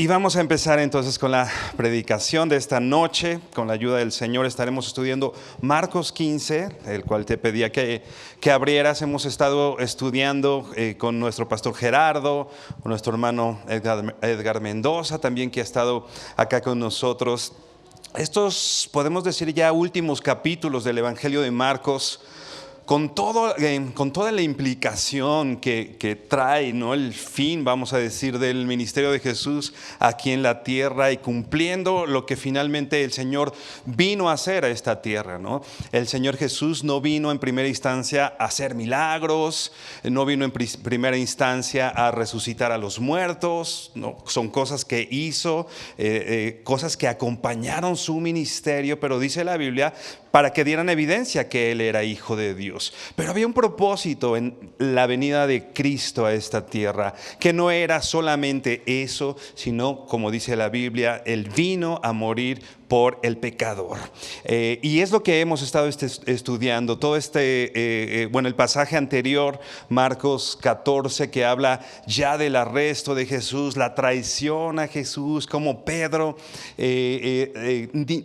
Y vamos a empezar entonces con la predicación de esta noche. Con la ayuda del Señor estaremos estudiando Marcos 15, el cual te pedía que abrieras. Hemos estado estudiando con nuestro pastor Gerardo, con nuestro hermano Edgar Mendoza, también que ha estado acá con nosotros. Estos, podemos decir, ya últimos capítulos del Evangelio de Marcos, con toda la implicación que trae, ¿no?, el fin, vamos a decir, del ministerio de Jesús aquí en la tierra, y cumpliendo lo que finalmente el Señor vino a hacer a esta tierra, ¿no? El Señor Jesús no vino en primera instancia a hacer milagros, no vino en primera instancia a resucitar a los muertos, ¿no? Son cosas que hizo, cosas que acompañaron su ministerio, pero dice la Biblia, para que dieran evidencia que Él era Hijo de Dios. Pero había un propósito en la venida de Cristo a esta tierra, que no era solamente eso, sino, como dice la Biblia, Él vino a morir por el pecador. Y es lo que hemos estado estudiando. Todo el pasaje anterior, Marcos 14, que habla ya del arresto de Jesús, la traición a Jesús, como Pedro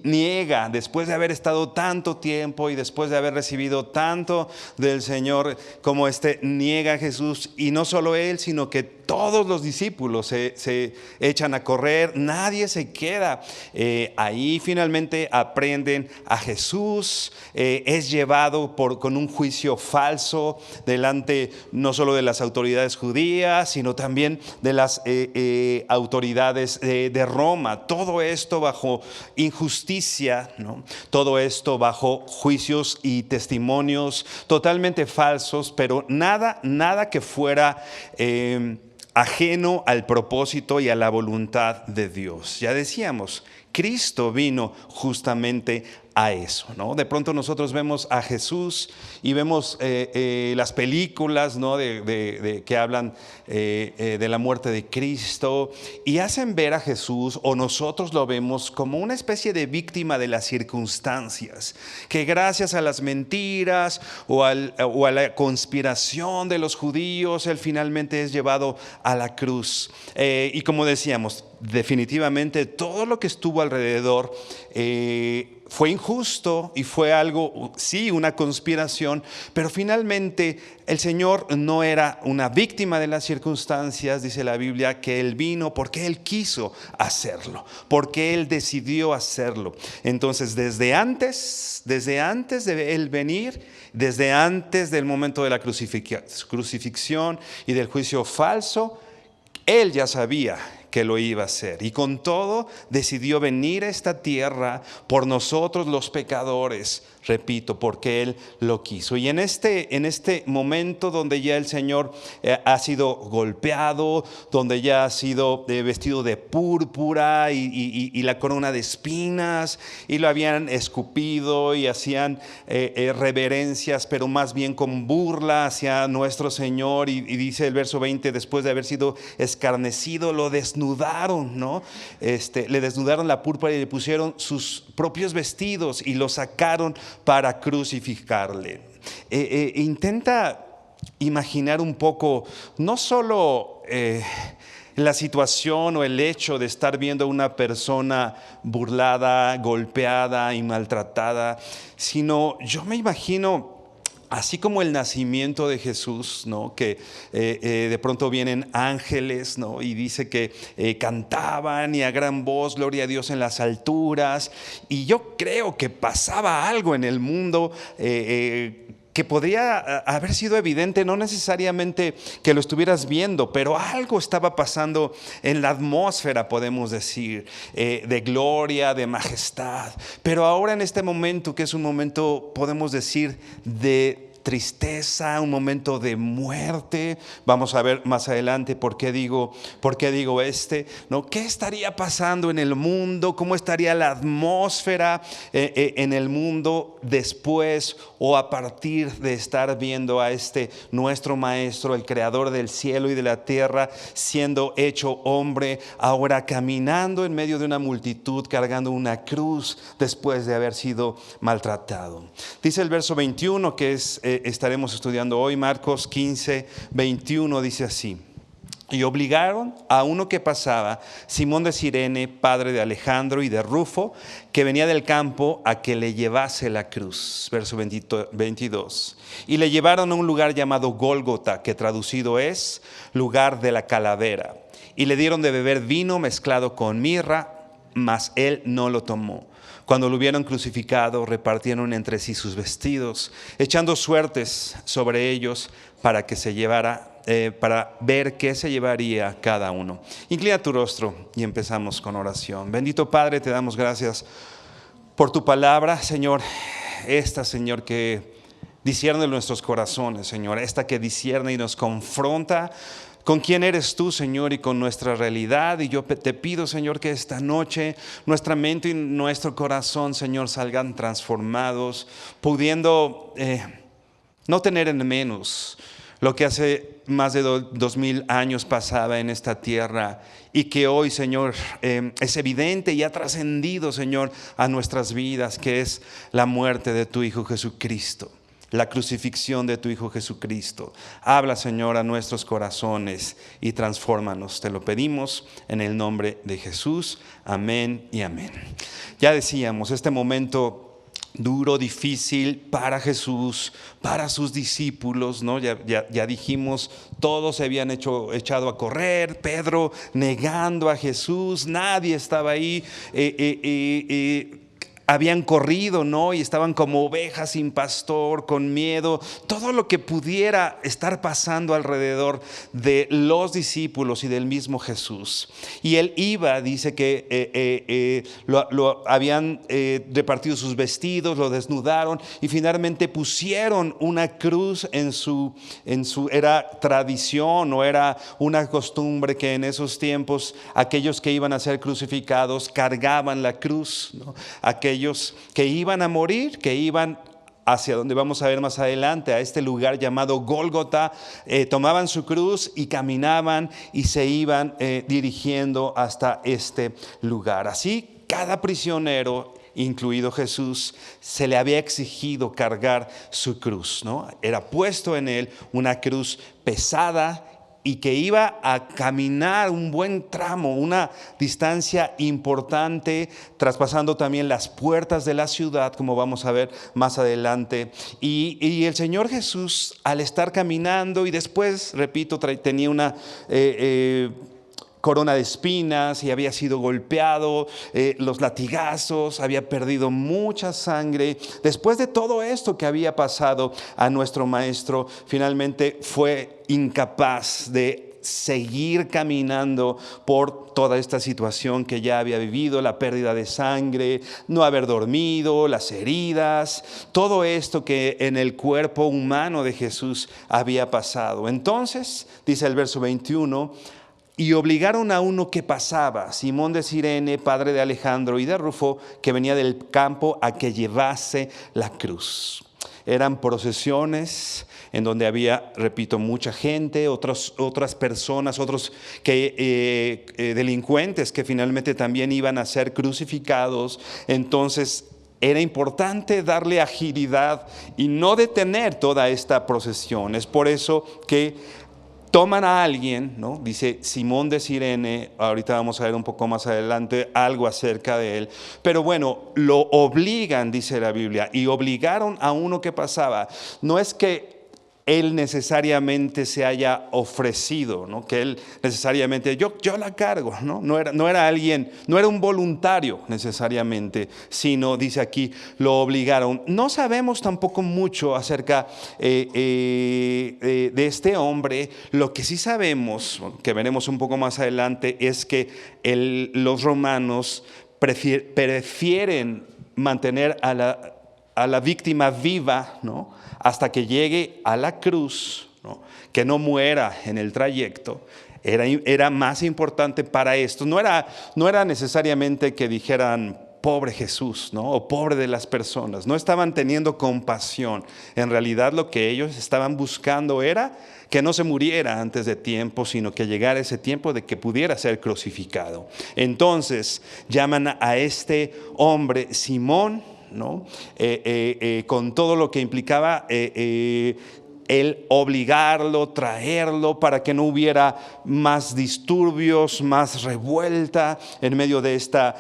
niega, después de haber estado tanto tiempo y después de haber recibido tanto del Señor, como niega a Jesús. Y no solo él, sino que todos los discípulos se echan a correr, nadie se queda ahí. Finalmente aprenden a Jesús, es llevado con un juicio falso delante no solo de las autoridades judías, sino también de las autoridades de Roma. Todo esto bajo injusticia, ¿no? Todo esto bajo juicios y testimonios totalmente falsos, pero nada que fuera ajeno al propósito y a la voluntad de Dios. Ya decíamos, Cristo vino justamente a eso, ¿no? De pronto nosotros vemos a Jesús y vemos las películas, ¿no?, que hablan de la muerte de Cristo, y hacen ver a Jesús, o nosotros lo vemos, como una especie de víctima de las circunstancias, que gracias a las mentiras o a la conspiración de los judíos, Él finalmente es llevado a la cruz. Y como decíamos, definitivamente todo lo que estuvo alrededor fue injusto y fue algo, sí, una conspiración, pero finalmente el Señor no era una víctima de las circunstancias. Dice la Biblia que Él vino porque Él quiso hacerlo, porque Él decidió hacerlo. Entonces, desde antes de Él venir, desde antes del momento de la crucifixión y del juicio falso, Él ya sabía que lo iba a hacer, y con todo decidió venir a esta tierra por nosotros los pecadores, repito, porque Él lo quiso. Y en este momento donde ya el Señor ha sido golpeado, donde ya ha sido vestido de púrpura y la corona de espinas, y lo habían escupido y hacían reverencias, pero más bien con burla hacia nuestro Señor, y dice el verso 20, después de haber sido escarnecido, lo desnudaron, ¿no? Le desnudaron la púrpura y le pusieron sus propios vestidos y lo sacaron para crucificarle. Intenta imaginar un poco, no solo la situación o el hecho de estar viendo a una persona burlada, golpeada y maltratada, sino yo me imagino, así como el nacimiento de Jesús, ¿no?, que de pronto vienen ángeles, ¿no?, y dice que cantaban y a gran voz, gloria a Dios en las alturas. Y yo creo que pasaba algo en el mundo que podría haber sido evidente, no necesariamente que lo estuvieras viendo, pero algo estaba pasando en la atmósfera, podemos decir, de gloria, de majestad. Pero ahora en este momento, que es un momento, podemos decir, de tristeza, un momento de muerte. Vamos a ver más adelante por qué digo ¿no? ¿Qué estaría pasando en el mundo? ¿Cómo estaría la atmósfera en el mundo después o a partir de estar viendo a nuestro Maestro, el Creador del cielo y de la tierra, siendo hecho hombre, ahora caminando en medio de una multitud, cargando una cruz después de haber sido maltratado? Dice el verso 21, que estaremos estudiando hoy, Marcos 15, 21, dice así: Y obligaron a uno que pasaba, Simón de Cirene, padre de Alejandro y de Rufo, que venía del campo, a que le llevase la cruz. Verso 22. Y le llevaron a un lugar llamado Gólgota, que traducido es lugar de la calavera. Y le dieron de beber vino mezclado con mirra, mas él no lo tomó. Cuando lo hubieron crucificado, repartieron entre sí sus vestidos, echando suertes sobre ellos para que se llevara, para ver qué se llevaría cada uno. Inclina tu rostro y empezamos con oración. Bendito Padre, te damos gracias por tu palabra, Señor. Esta, Señor, que discierne nuestros corazones, Señor. Esta que discierne y nos confronta con quién eres tú, Señor, y con nuestra realidad. Y yo te pido, Señor, que esta noche nuestra mente y nuestro corazón, Señor, salgan transformados, pudiendo no tener en menos lo que hace más de 2000 años pasaba en esta tierra y que hoy, Señor, es evidente y ha trascendido, Señor, a nuestras vidas, que es la muerte de tu Hijo Jesucristo, la crucifixión de tu Hijo Jesucristo. Habla, Señor, a nuestros corazones y transfórmanos. Te lo pedimos en el nombre de Jesús. Amén y amén. Ya decíamos, este momento duro, difícil para Jesús, para sus discípulos, ¿no? Ya dijimos, todos se habían echado a correr, Pedro negando a Jesús, nadie estaba ahí, habían corrido, ¿no? Y estaban como ovejas sin pastor, con miedo, todo lo que pudiera estar pasando alrededor de los discípulos y del mismo Jesús. Y él iba, dice que lo habían repartido sus vestidos, lo desnudaron y finalmente pusieron una cruz en su era tradición o era una costumbre que en esos tiempos aquellos que iban a ser crucificados cargaban la cruz, ¿no? Aquellos que iban a morir, que iban hacia donde vamos a ver más adelante, a este lugar llamado Gólgota, tomaban su cruz y caminaban y se iban dirigiendo hasta este lugar. Así, cada prisionero, incluido Jesús, se le había exigido cargar su cruz, ¿no? Era puesto en él una cruz pesada y que iba a caminar un buen tramo, una distancia importante, traspasando también las puertas de la ciudad, como vamos a ver más adelante. Y el Señor Jesús, al estar caminando, y después, repito, tenía una corona de espinas y había sido golpeado, los latigazos, había perdido mucha sangre. Después de todo esto que había pasado a nuestro maestro, finalmente fue incapaz de seguir caminando por toda esta situación que ya había vivido, la pérdida de sangre, no haber dormido, las heridas, todo esto que en el cuerpo humano de Jesús había pasado. Entonces, dice el verso 21, y obligaron a uno que pasaba, Simón de Cirene, padre de Alejandro y de Rufo, que venía del campo, a que llevase la cruz. Eran procesiones en donde había, repito, mucha gente, otras personas, otros delincuentes que finalmente también iban a ser crucificados. Entonces era importante darle agilidad y no detener toda esta procesión. Es por eso que toman a alguien, ¿no? Dice Simón de Cirene, ahorita vamos a ver un poco más adelante algo acerca de él, pero bueno, lo obligan, dice la Biblia, y obligaron a uno que pasaba. No es que él necesariamente se haya ofrecido, ¿no? Que él necesariamente, yo la cargo, ¿no? No era alguien, no era un voluntario necesariamente, sino, dice aquí, lo obligaron. No sabemos tampoco mucho acerca de este hombre. Lo que sí sabemos, que veremos un poco más adelante, es que los romanos prefieren mantener a la víctima viva, ¿no? Hasta que llegue a la cruz, ¿no? Que no muera en el trayecto. Era más importante para esto. No era necesariamente que dijeran pobre Jesús, ¿no? O pobre de las personas. No estaban teniendo compasión. En realidad lo que ellos estaban buscando era que no se muriera antes de tiempo, sino que llegara ese tiempo de que pudiera ser crucificado. Entonces llaman a este hombre Simón, ¿no? Con todo lo que implicaba el obligarlo, traerlo para que no hubiera más disturbios, más revuelta en medio de esta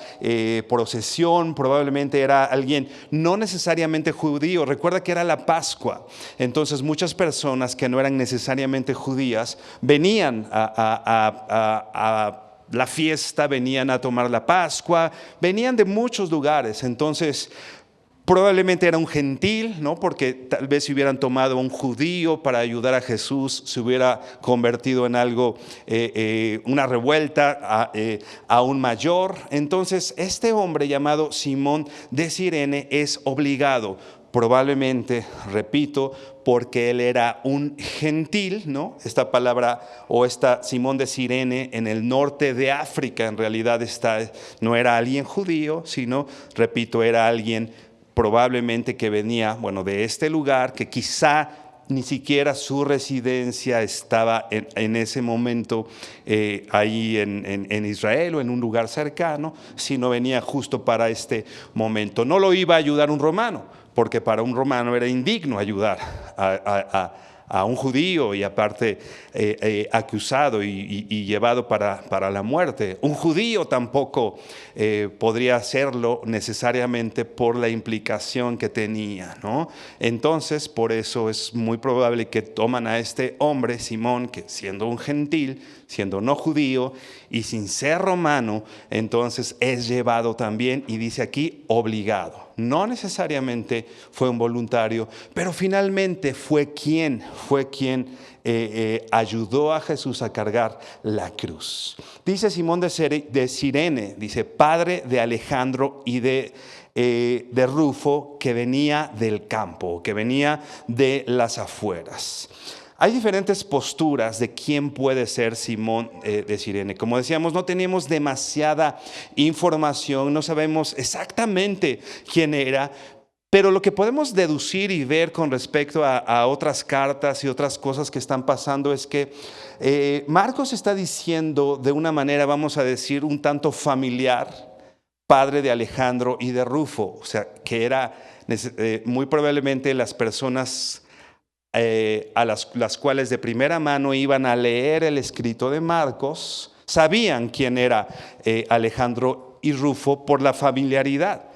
procesión. Probablemente era alguien no necesariamente judío. Recuerda que era la Pascua. Entonces muchas personas que no eran necesariamente judías venían a la fiesta, venían a tomar la Pascua, venían de muchos lugares. Entonces probablemente era un gentil, ¿no? Porque tal vez si hubieran tomado a un judío para ayudar a Jesús, se hubiera convertido en algo, una revuelta aún mayor. Entonces, este hombre llamado Simón de Cirene es obligado, probablemente, repito, porque él era un gentil, ¿no? Esta palabra o esta Simón de Cirene en el norte de África en realidad no era alguien judío, sino, repito, era alguien probablemente que venía, de este lugar, que quizá ni siquiera su residencia estaba en ese momento ahí en Israel o en un lugar cercano, sino venía justo para este momento. No lo iba a ayudar un romano, porque para un romano era indigno ayudar a un judío y aparte acusado y llevado para la muerte. Un judío tampoco podría hacerlo necesariamente por la implicación que tenía, ¿no? Entonces, por eso es muy probable que toman a este hombre, Simón, que siendo un gentil, siendo no judío y sin ser romano, entonces es llevado también, y dice aquí, obligado. No necesariamente fue un voluntario, pero finalmente fue quien ayudó a Jesús a cargar la cruz. Dice Simón de Cirene, dice, padre de Alejandro y de Rufo, que venía del campo, que venía de las afueras. Hay diferentes posturas de quién puede ser Simón de Cirene. Como decíamos, no tenemos demasiada información, no sabemos exactamente quién era, pero lo que podemos deducir y ver con respecto a otras cartas y otras cosas que están pasando es que Marcos está diciendo de una manera, vamos a decir, un tanto familiar, padre de Alejandro y de Rufo, o sea, que era muy probablemente las personas a las cuales de primera mano iban a leer el escrito de Marcos, sabían quién era Alejandro y Rufo por la familiaridad.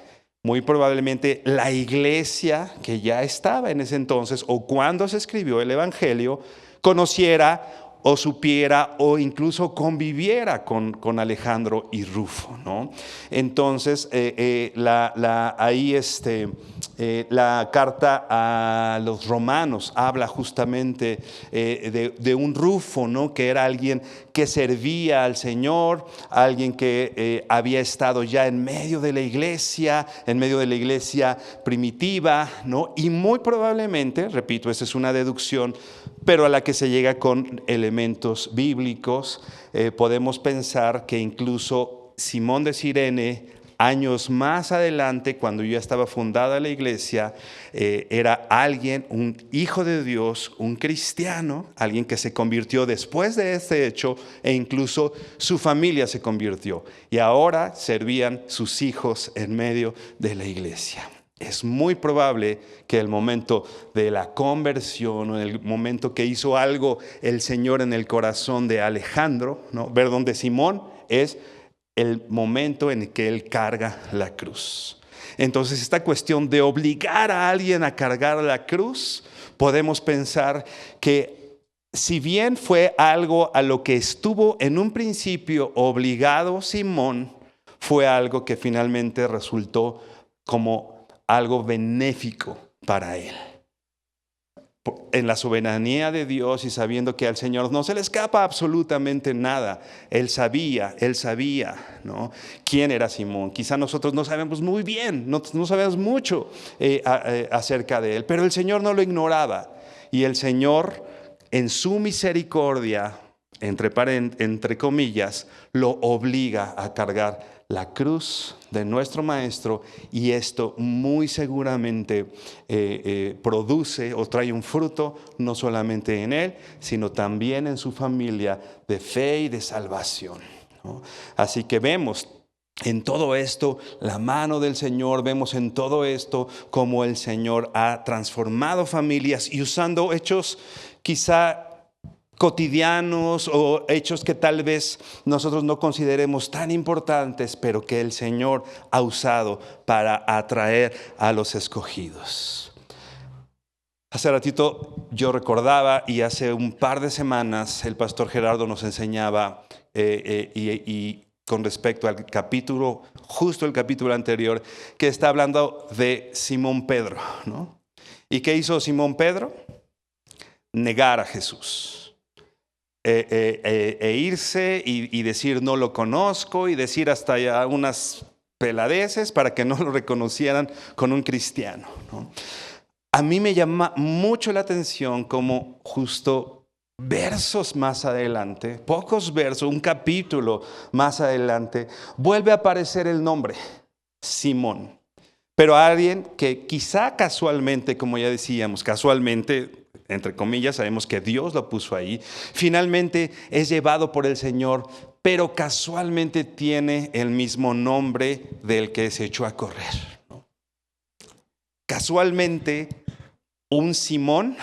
Muy probablemente la iglesia que ya estaba en ese entonces o cuando se escribió el Evangelio conociera o supiera o incluso conviviera con Alejandro y Rufo, ¿no? Entonces, la carta a los romanos habla justamente de un Rufo, ¿no? Que era alguien que servía al Señor, alguien que había estado ya en medio de la iglesia primitiva, ¿no? Y muy probablemente, repito, esa es una deducción, pero a la que se llega con elementos bíblicos, podemos pensar que incluso Simón de Cirene, años más adelante, cuando ya estaba fundada la iglesia, era alguien, un hijo de Dios, un cristiano, alguien que se convirtió después de este hecho e incluso su familia se convirtió. Y ahora servían sus hijos en medio de la iglesia. Es muy probable que el momento de la conversión o el momento que hizo algo el Señor en el corazón de Alejandro, ¿no? Perdón, de Simón, es el momento en que él carga la cruz. Entonces, esta cuestión de obligar a alguien a cargar la cruz, podemos pensar que si bien fue algo a lo que estuvo en un principio obligado Simón, fue algo que finalmente resultó como algo benéfico para él. En la soberanía de Dios y sabiendo que al Señor no se le escapa absolutamente nada, Él sabía, ¿no? quién era Simón. Quizá nosotros no sabemos muy bien, no sabemos mucho acerca de él, pero el Señor no lo ignoraba. Y el Señor, en su misericordia, entre comillas, lo obliga a cargar la cruz de nuestro Maestro, y esto muy seguramente produce o trae un fruto no solamente en él, sino también en su familia de fe y de salvación, ¿no? Así que vemos En todo esto, la mano del Señor, vemos en todo esto cómo el Señor ha transformado familias y usando hechos quizá cotidianos o hechos que tal vez nosotros no consideremos tan importantes, pero que el Señor ha usado para atraer a los escogidos. Hace ratito yo recordaba y hace un par de semanas el pastor Gerardo nos enseñaba y con respecto al capítulo, justo el capítulo anterior, que está hablando de Simón Pedro, ¿no? ¿Y qué hizo Simón Pedro? Negar a Jesús. Irse y decir no lo conozco y decir hasta ya unas peladeces para que no lo reconocieran con un cristiano, ¿no? A mí me llama mucho la atención como justo versos más adelante, pocos versos, un capítulo más adelante, vuelve a aparecer el nombre, Simón. Pero alguien que quizá casualmente, como ya decíamos, casualmente, entre comillas, sabemos que Dios lo puso ahí, finalmente es llevado por el Señor, pero casualmente tiene el mismo nombre del que se echó a correr, ¿no? Casualmente, un Simón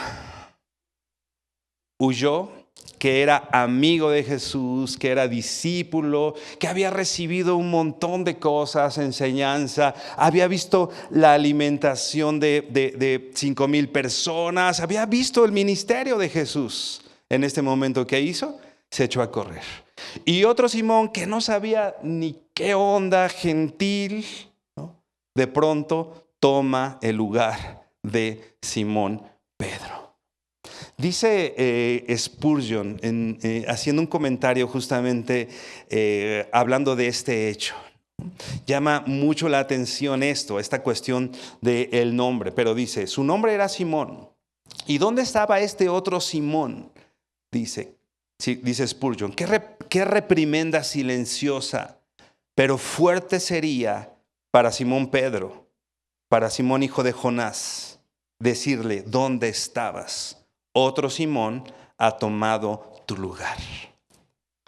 huyó, que era amigo de Jesús, que era discípulo, que había recibido un montón de cosas, enseñanza, había visto la alimentación de 5,000 personas, había visto el ministerio de Jesús. En este momento, ¿qué hizo? Se echó a correr. Y otro Simón que no sabía ni qué onda, gentil, ¿no? De pronto toma el lugar de Simón Pedro. Dice Spurgeon, haciendo un comentario justamente hablando de este hecho, llama mucho la atención esta cuestión del nombre, pero dice, su nombre era Simón. ¿Y dónde estaba este otro Simón? Dice Spurgeon, qué reprimenda silenciosa, pero fuerte sería para Simón Pedro, para Simón hijo de Jonás, decirle, ¿dónde estabas? Otro Simón ha tomado tu lugar.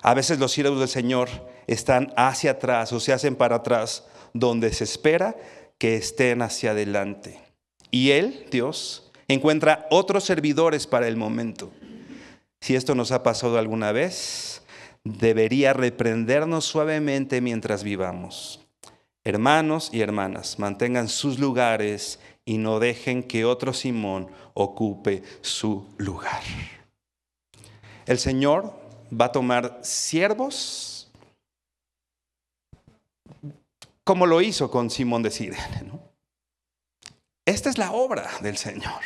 A veces los siervos del Señor están hacia atrás o se hacen para atrás, donde se espera que estén hacia adelante. Y Él, Dios, encuentra otros servidores para el momento. Si esto nos ha pasado alguna vez, debería reprendernos suavemente mientras vivamos. Hermanos y hermanas, mantengan sus lugares y no dejen que otro Simón ocupe su lugar. El Señor va a tomar siervos como lo hizo con Simón de Cirene, ¿no? Esta es la obra del Señor.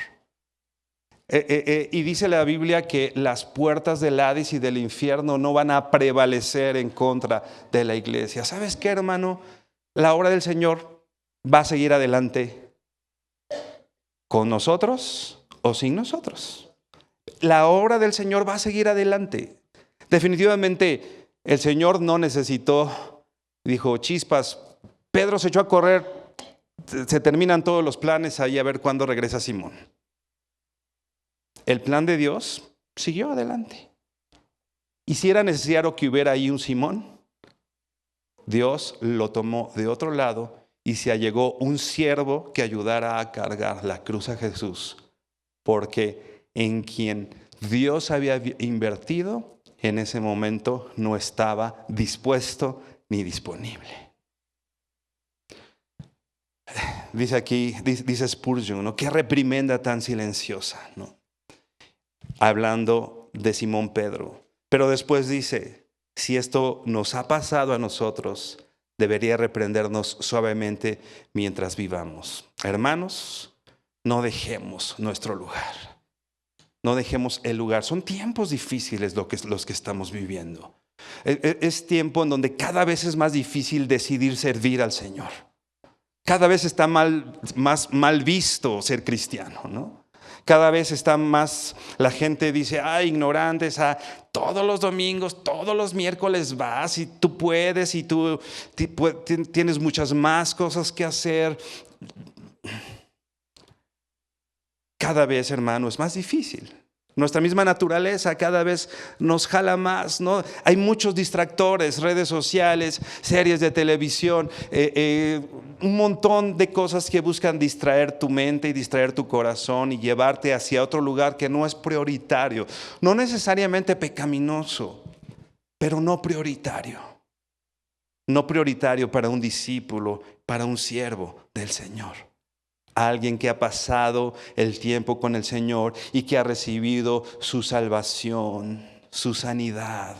Y dice la Biblia que las puertas del Hades y del infierno no van a prevalecer en contra de la iglesia. ¿Sabes qué, hermano? La obra del Señor va a seguir adelante con nosotros o sin nosotros. La obra del Señor va a seguir adelante. Definitivamente el Señor no necesitó, dijo, chispas, Pedro se echó a correr, se terminan todos los planes ahí a ver cuándo regresa Simón. El plan de Dios siguió adelante. Y si era necesario que hubiera ahí un Simón, Dios lo tomó de otro lado y se allegó un siervo que ayudara a cargar la cruz a Jesús, porque en quien Dios había invertido, en ese momento no estaba dispuesto ni disponible. Dice aquí, dice Spurgeon, ¿no? Qué reprimenda tan silenciosa, ¿no? Hablando de Simón Pedro. Pero después dice, si esto nos ha pasado a nosotros, debería reprendernos suavemente mientras vivamos. Hermanos, no dejemos nuestro lugar. No dejemos el lugar. Son tiempos difíciles los que estamos viviendo. Es tiempo en donde cada vez es más difícil decidir servir al Señor. Cada vez está más mal visto ser cristiano, ¿no? Cada vez está más, la gente dice, ignorantes, todos los domingos, todos los miércoles vas y tú puedes y tú tienes muchas más cosas que hacer. Cada vez, hermano, es más difícil. Nuestra misma naturaleza cada vez nos jala más, ¿no? Hay muchos distractores, redes sociales, series de televisión, un montón de cosas que buscan distraer tu mente y distraer tu corazón y llevarte hacia otro lugar que no es prioritario. No necesariamente pecaminoso, pero no prioritario. No prioritario para un discípulo, para un siervo del Señor. Alguien que ha pasado el tiempo con el Señor y que ha recibido su salvación, su sanidad,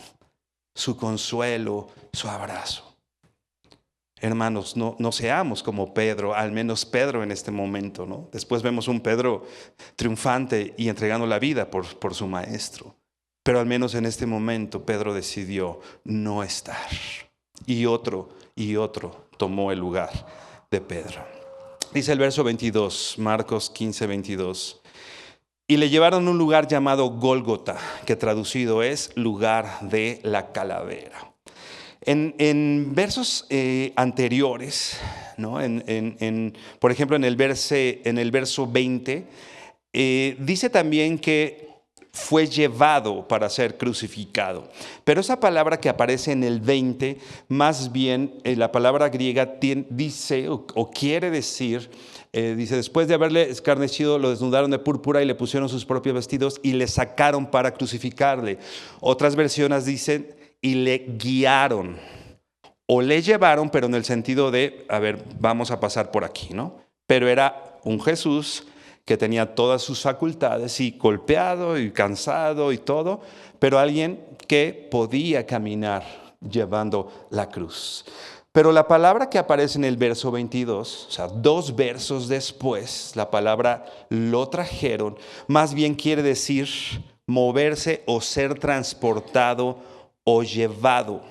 su consuelo, su abrazo. Hermanos, no seamos como Pedro, al menos Pedro en este momento, ¿no? Después vemos un Pedro triunfante y entregando la vida por su maestro. Pero al menos en este momento Pedro decidió no estar. Y otro tomó el lugar de Pedro. Dice el verso 22, Marcos 15, 22. Y le llevaron a un lugar llamado Gólgota, que traducido es lugar de la calavera. En versos anteriores, ¿no? Por ejemplo, en el verso 20, dice también que fue llevado para ser crucificado. Pero esa palabra que aparece en el 20, más bien la palabra griega dice o quiere decir, dice, después de haberle escarnecido, lo desnudaron de púrpura y le pusieron sus propios vestidos y le sacaron para crucificarle. Otras versiones dicen, y le guiaron o le llevaron, pero en el sentido de, a ver, vamos a pasar por aquí, ¿no? Pero era un Jesús que tenía todas sus facultades y golpeado y cansado y todo, pero alguien que podía caminar llevando la cruz. Pero la palabra que aparece en el verso 22, o sea, 2 versos después, la palabra lo trajeron, más bien quiere decir moverse o ser transportado o llevado,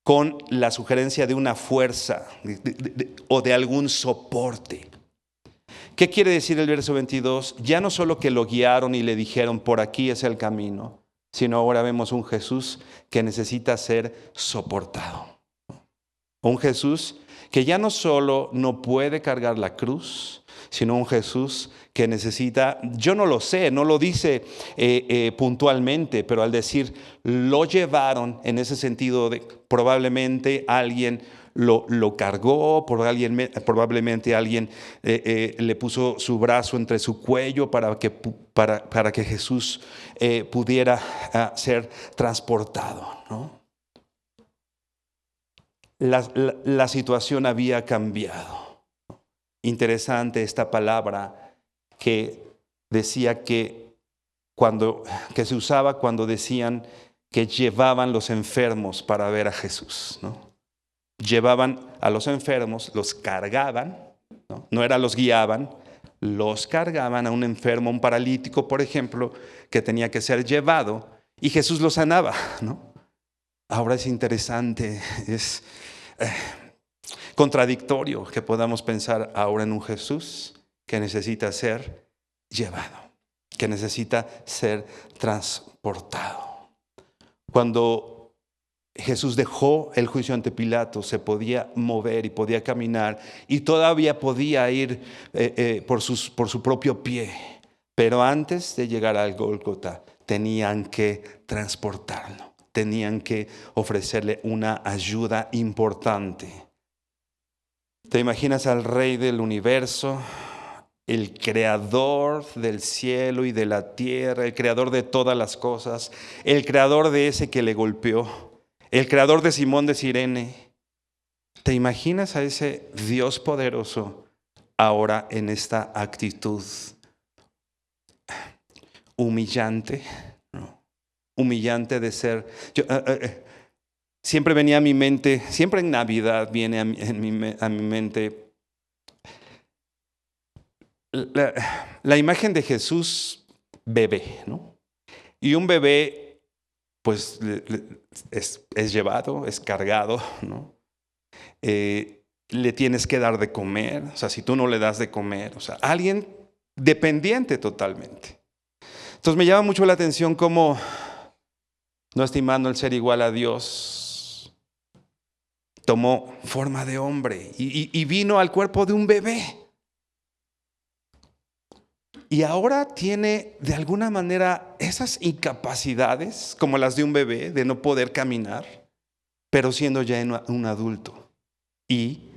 con la sugerencia de una fuerza o de algún soporte. ¿Qué quiere decir el verso 22? Ya no solo que lo guiaron y le dijeron por aquí es el camino, sino ahora vemos un Jesús que necesita ser soportado. Un Jesús que ya no solo no puede cargar la cruz, sino un Jesús que necesita, yo no lo sé, no lo dice puntualmente, pero al decir lo llevaron en ese sentido de probablemente alguien lo cargó, probablemente alguien le puso su brazo entre su cuello para que Jesús pudiera ser transportado, ¿no? La situación había cambiado. Interesante esta palabra que decía que se usaba cuando decían que llevaban los enfermos para ver a Jesús, ¿no? Llevaban a los enfermos, los cargaban, no era los guiaban, los cargaban a un enfermo, un paralítico, por ejemplo, que tenía que ser llevado y Jesús lo sanaba, ¿no? Ahora es interesante, es contradictorio que podamos pensar ahora en un Jesús que necesita ser llevado, que necesita ser transportado. Cuando Jesús dejó el juicio ante Pilato, se podía mover y podía caminar y todavía podía ir por su propio pie. Pero antes de llegar al Gólgota tenían que transportarlo, tenían que ofrecerle una ayuda importante. ¿Te imaginas al Rey del universo, el creador del cielo y de la tierra, el creador de todas las cosas, el creador de ese que le golpeó, el creador de Simón de Cirene? ¿Te imaginas a ese Dios poderoso ahora en esta actitud humillante? ¿No? Humillante de ser. Siempre venía a mi mente, siempre en Navidad viene a mi mente la imagen de Jesús bebé, ¿no? Y un bebé, pues, es llevado, es cargado, ¿no? Le tienes que dar de comer, o sea, si tú no le das de comer, o sea, alguien dependiente totalmente. Entonces me llama mucho la atención cómo, no estimando el ser igual a Dios, tomó forma de hombre y vino al cuerpo de un bebé. Y ahora tiene de alguna manera esas incapacidades como las de un bebé de no poder caminar, pero siendo ya un adulto y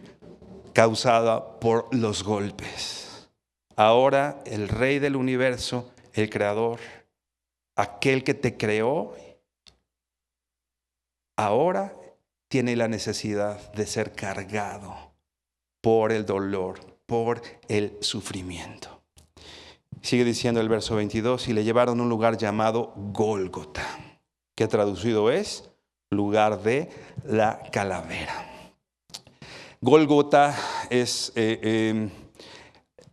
causada por los golpes. Ahora el Rey del universo, el Creador, aquel que te creó, ahora tiene la necesidad de ser cargado por el dolor, por el sufrimiento. Sigue diciendo el verso 22, y le llevaron a un lugar llamado Gólgota, que traducido es lugar de la calavera. Gólgota es, en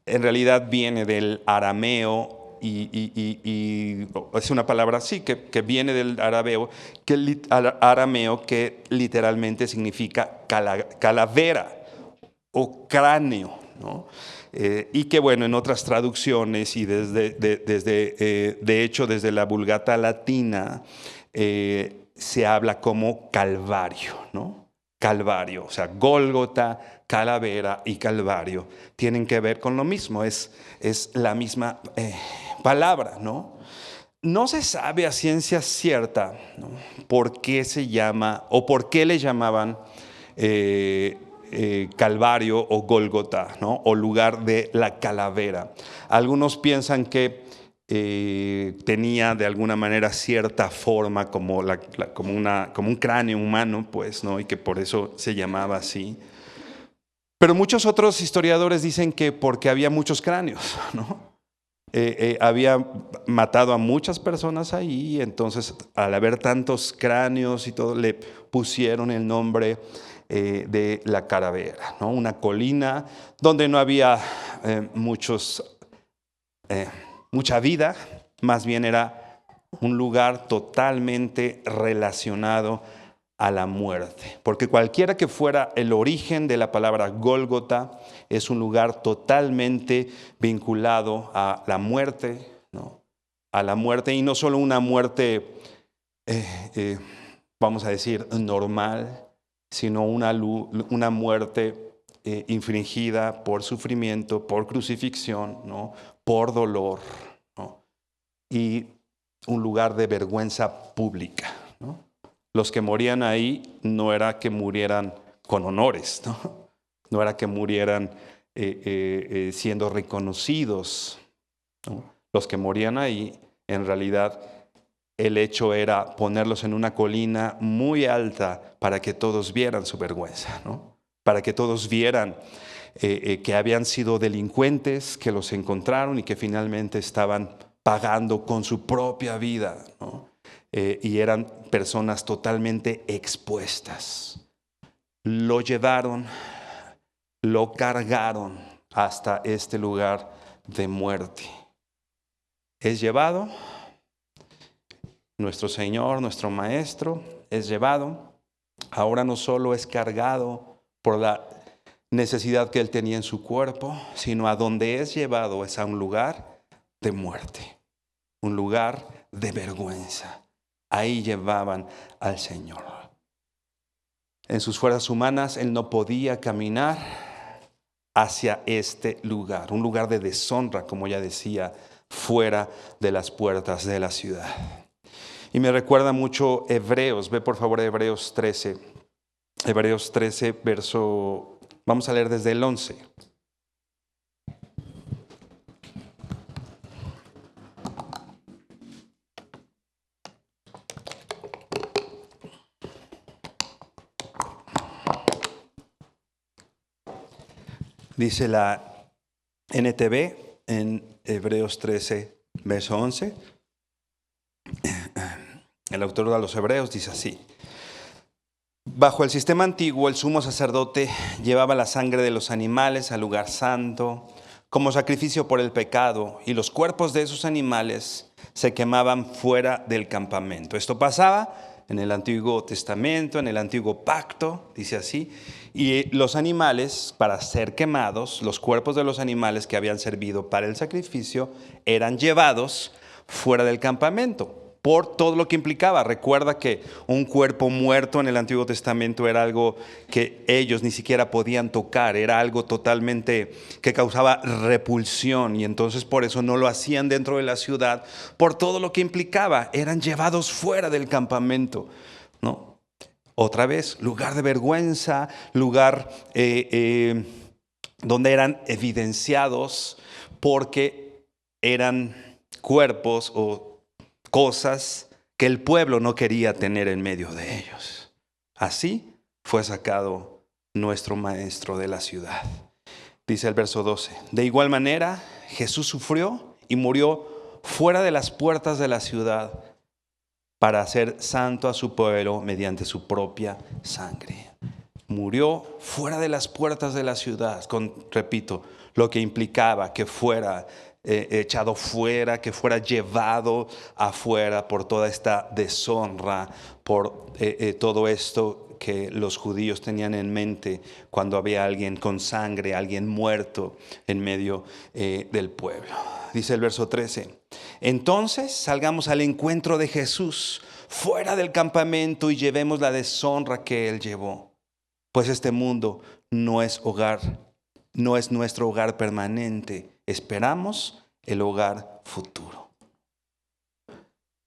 realidad viene del arameo y es una palabra así que viene del arameo que literalmente significa calavera o cráneo, ¿no? Y que bueno, en otras traducciones y de hecho desde la Vulgata latina se habla como Calvario, ¿no? Calvario, o sea, Gólgota, calavera y Calvario tienen que ver con lo mismo, es la misma palabra, ¿no? No se sabe a ciencia cierta, ¿no?, por qué se llama o por qué le llamaban Calvario o Gólgota, ¿no?, o lugar de la calavera. Algunos piensan que tenía de alguna manera cierta forma como un cráneo humano, pues, ¿no?, y que por eso se llamaba así. Pero muchos otros historiadores dicen que porque había muchos cráneos, ¿no? Había matado a muchas personas ahí, entonces al haber tantos cráneos y todo, le pusieron el nombre de la calavera, ¿no? Una colina donde no había mucha vida, más bien era un lugar totalmente relacionado a la muerte, porque cualquiera que fuera el origen de la palabra Gólgota, es un lugar totalmente vinculado a la muerte, ¿no?, a la muerte, y no solo una muerte, vamos a decir, normal, sino una muerte infringida por sufrimiento, por crucifixión, ¿no?, por dolor, ¿no?, y un lugar de vergüenza pública, ¿no? Los que morían ahí no era que murieran con honores, ¿no? No era que murieran siendo reconocidos, ¿no? Los que morían ahí, en realidad, el hecho era ponerlos en una colina muy alta para que todos vieran su vergüenza, ¿no? Para que todos vieran que habían sido delincuentes, que los encontraron y que finalmente estaban pagando con su propia vida, ¿no? Y eran personas totalmente expuestas. Lo llevaron, lo cargaron hasta este lugar de muerte. Es llevado, nuestro Señor, nuestro Maestro, es llevado. Ahora no solo es cargado por la necesidad que Él tenía en su cuerpo, sino a donde es llevado es a un lugar de muerte, un lugar de vergüenza. Ahí llevaban al Señor. En sus fuerzas humanas, Él no podía caminar hacia este lugar, un lugar de deshonra, como ya decía, fuera de las puertas de la ciudad. Y me recuerda mucho Hebreos, ve por favor Hebreos 13. Hebreos 13, verso, vamos a leer desde el 11. Dice la NTV en Hebreos 13, verso 11. El autor de los Hebreos dice así: bajo el sistema antiguo, el sumo sacerdote llevaba la sangre de los animales al lugar santo como sacrificio por el pecado, y los cuerpos de esos animales se quemaban fuera del campamento. Esto pasaba en el Antiguo Testamento, en el Antiguo Pacto, dice así, y los animales, para ser quemados, los cuerpos de los animales que habían servido para el sacrificio, eran llevados fuera del campamento. por todo lo que implicaba. Recuerda que un cuerpo muerto en el Antiguo Testamento era algo que ellos ni siquiera podían tocar, era algo totalmente que causaba repulsión, y entonces por eso no lo hacían dentro de la ciudad, por todo lo que implicaba. Eran llevados fuera del campamento, ¿no? Otra vez, lugar de vergüenza, lugar donde eran evidenciados porque eran cuerpos o cosas que el pueblo no quería tener en medio de ellos. Así fue sacado nuestro maestro de la ciudad. Dice el verso 12: de igual manera, Jesús sufrió y murió fuera de las puertas de la ciudad para hacer santo a su pueblo mediante su propia sangre. Murió fuera de las puertas de la ciudad, repito, lo que implicaba que fuera echado fuera, que fuera llevado afuera por toda esta deshonra, por todo esto que los judíos tenían en mente cuando había alguien con sangre, alguien muerto en medio del pueblo. Dice el verso 13: entonces salgamos al encuentro de Jesús fuera del campamento y llevemos la deshonra que él llevó, pues este mundo no es hogar, no es nuestro hogar permanente. Esperamos el hogar futuro.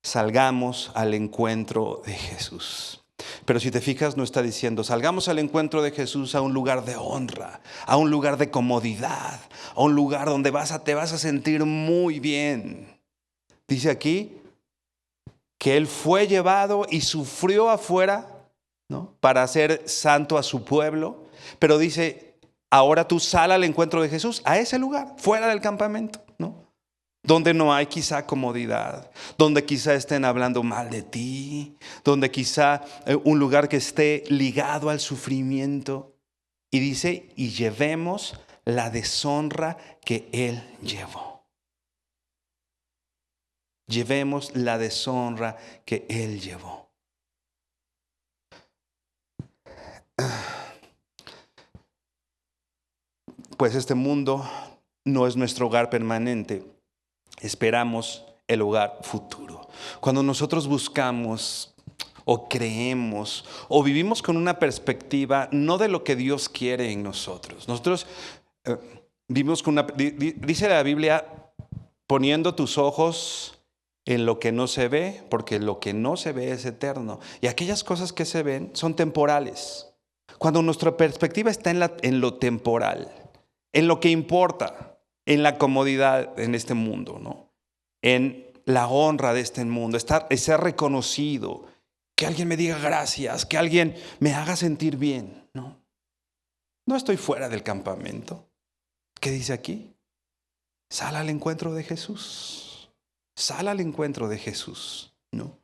Salgamos al encuentro de Jesús. Pero si te fijas, no está diciendo salgamos al encuentro de Jesús a un lugar de honra, a un lugar de comodidad, a un lugar donde te vas a sentir muy bien. Dice aquí que Él fue llevado y sufrió afuera, ¿no?, para hacer santo a su pueblo. Pero dice, ahora tú sal al encuentro de Jesús a ese lugar, fuera del campamento, ¿no?, donde no hay quizá comodidad, donde quizá estén hablando mal de ti, donde quizá un lugar que esté ligado al sufrimiento. Y dice, y llevemos la deshonra que Él llevó. Llevemos la deshonra que Él llevó. Pues este mundo no es nuestro hogar permanente. Esperamos el hogar futuro. Cuando nosotros buscamos o creemos o vivimos con una perspectiva no de lo que Dios quiere en nosotros. Nosotros vivimos con dice la Biblia, poniendo tus ojos en lo que no se ve, porque lo que no se ve es eterno. Y aquellas cosas que se ven son temporales. Cuando nuestra perspectiva está en lo temporal, en lo que importa, en la comodidad en este mundo, ¿no?, en la honra de este mundo, ser reconocido, que alguien me diga gracias, que alguien me haga sentir bien, ¿no? No estoy fuera del campamento. ¿Qué dice aquí? Sal al encuentro de Jesús. Sal al encuentro de Jesús, ¿no?,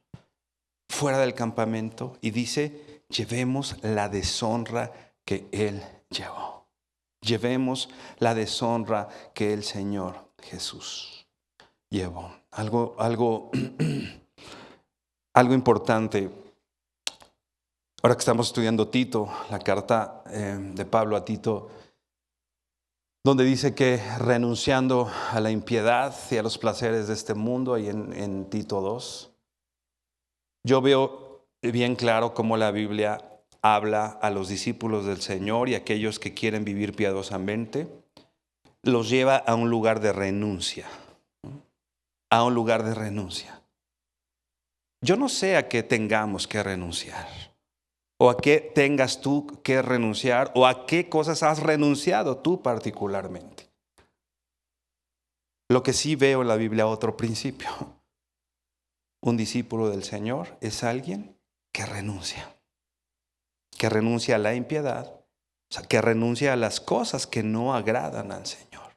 fuera del campamento, y dice, llevemos la deshonra que Él llevó. Llevemos la deshonra que el Señor Jesús llevó. Algo importante. Ahora que estamos estudiando Tito, la carta de Pablo a Tito, donde dice que renunciando a la impiedad y a los placeres de este mundo, ahí en Tito 2, yo veo bien claro cómo la Biblia habla a los discípulos del Señor y a aquellos que quieren vivir piadosamente, los lleva a un lugar de renuncia, a un lugar de renuncia. Yo no sé a qué tengamos que renunciar, o a qué tengas tú que renunciar, o a qué cosas has renunciado tú particularmente. Lo que sí veo en la Biblia, otro principio: un discípulo del Señor es alguien que renuncia a la impiedad, o sea, que renuncia a las cosas que no agradan al Señor.